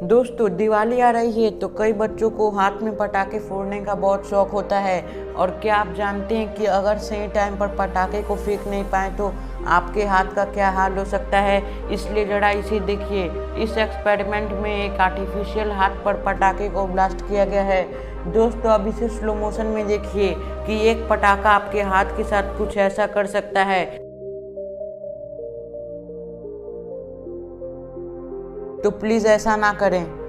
दोस्तों दिवाली आ रही है तो कई बच्चों को हाथ में पटाखे फोड़ने का बहुत शौक होता है। और क्या आप जानते हैं कि अगर सही टाइम पर पटाखे को फेंक नहीं पाए तो आपके हाथ का क्या हाल हो सकता है। इसलिए जरा इसे देखिए। इस एक्सपेरिमेंट में एक आर्टिफिशियल हाथ पर पटाखे को ब्लास्ट किया गया है। दोस्तों अब इसे स्लो मोशन में देखिए कि एक पटाखा आपके हाथ के साथ कुछ ऐसा कर सकता है। तो प्लीज़ ऐसा ना करें।